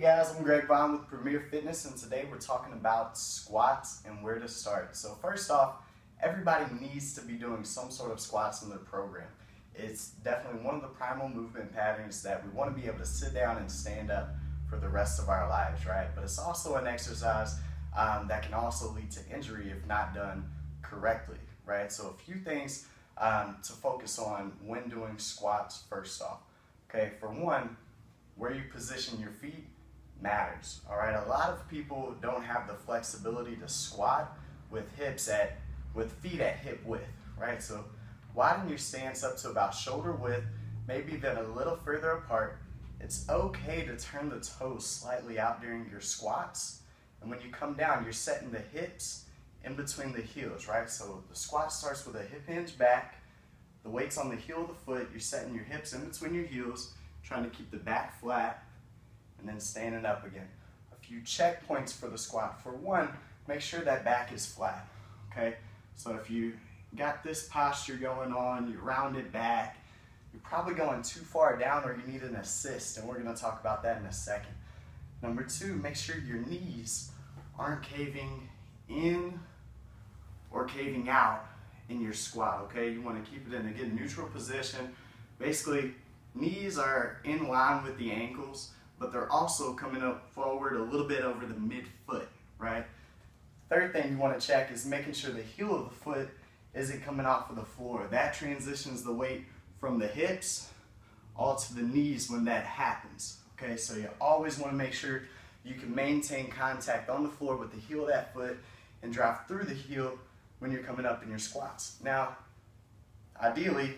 Hey guys, I'm Greg Vaughn with Premier Fitness, and today we're talking about squats and where to start. So first off, everybody needs to be doing some sort of squats in their program. It's definitely one of the primal movement patterns that we want to be able to sit down and stand up for the rest of our lives, right? But it's also an exercise that can also lead to injury if not done correctly, right? So a few things to focus on when doing squats first off. Okay, for one, where you position your feet matters. All right, a lot of people don't have the flexibility to squat with feet at hip width, right? So widen your stance up to about shoulder width, maybe then a little further apart. It's okay to turn the toes slightly out during your squats, and when you come down, you're setting the hips in between the heels, right? So the squat starts with a hip hinge back, the weight's on the heel of the foot, you're setting your hips in between your heels, trying to keep the back flat, and then standing up again. A few checkpoints for the squat. For one, make sure that back is flat, okay? So if you got this posture going on, you're rounded back, you're probably going too far down or you need an assist, and we're gonna talk about that in a second. Number two, make sure your knees aren't caving in or caving out in your squat, okay? You wanna keep it in a good neutral position. Basically, knees are in line with the ankles, but they're also coming up forward a little bit over the midfoot, right? Third thing you want to check is making sure the heel of the foot isn't coming off of the floor. That transitions the weight from the hips all to the knees when that happens, okay? So you always want to make sure you can maintain contact on the floor with the heel of that foot and drive through the heel when you're coming up in your squats. Now, ideally,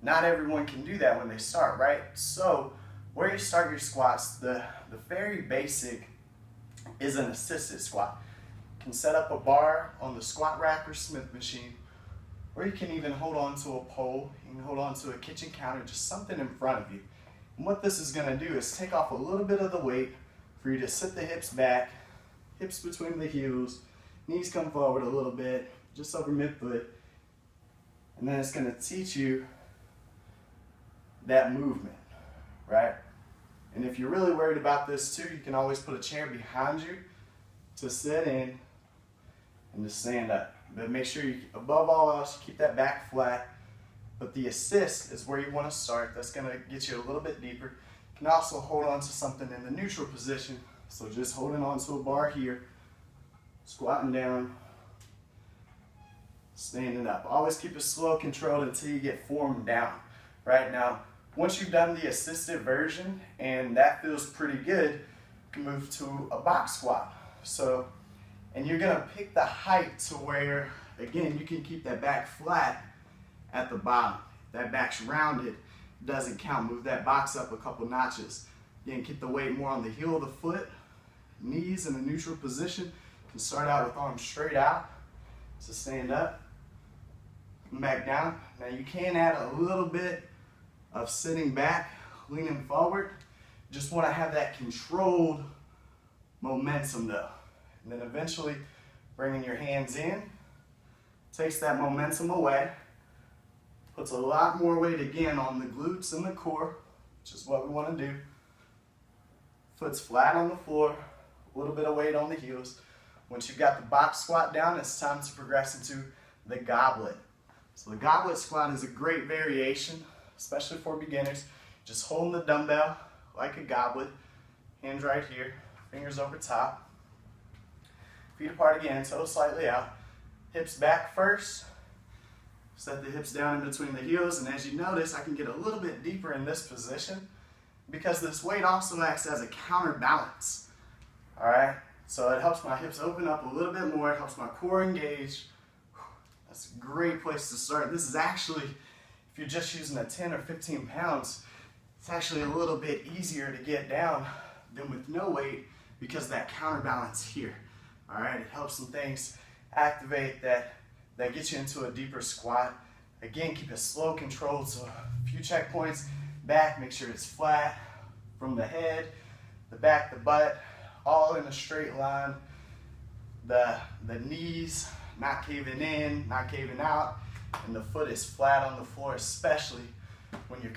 not everyone can do that when they start, right? So where you start your squats, the very basic is an assisted squat. You can set up a bar on the squat rack or Smith machine, or you can even hold on to a pole, you can hold on to a kitchen counter, just something in front of you. And what this is gonna do is take off a little bit of the weight for you to sit the hips back, hips between the heels, knees come forward a little bit, just over midfoot, and then it's gonna teach you that movement, right? And if you're really worried about this too, you can always put a chair behind you to sit in and to stand up. But make sure you, above all else, keep that back flat. But the assist is where you want to start. That's going to get you a little bit deeper. You can also hold on to something in the neutral position. So just holding on to a bar here, squatting down, standing up. Always keep it slow, controlled until you get formed down. Right now, once you've done the assisted version and that feels pretty good, you can move to a box squat. So, and you're gonna pick the height to where, again, you can keep that back flat at the bottom. If that back's rounded, it doesn't count. Move that box up a couple notches. Again, keep the weight more on the heel of the foot, knees in a neutral position. You can start out with arms straight out to stand up, come back down. Now you can add a little bit of sitting back, leaning forward. Just want to have that controlled momentum though. And then eventually bringing your hands in, takes that momentum away, puts a lot more weight again on the glutes and the core, which is what we want to do. Foot's flat on the floor, a little bit of weight on the heels. Once you've got the box squat down, it's time to progress into the goblet. So the goblet squat is a great variation, especially for beginners. Just holding the dumbbell like a goblet, hands right here, fingers over top, feet apart again, toes slightly out, hips back first, set the hips down in between the heels, and as you notice, I can get a little bit deeper in this position because this weight also acts as a counterbalance, all right? So it helps my hips open up a little bit more, it helps my core engage. That's a great place to start. This is actually, if you're just using a 10 or 15 pounds, it's actually a little bit easier to get down than with no weight because of that counterbalance here. All right, it helps some things activate that gets you into a deeper squat. Again, keep it slow, controlled, so a few checkpoints. Back, make sure it's flat from the head, the back, the butt, all in a straight line. The knees not caving in, not caving out, and the foot is flat on the floor, especially when you're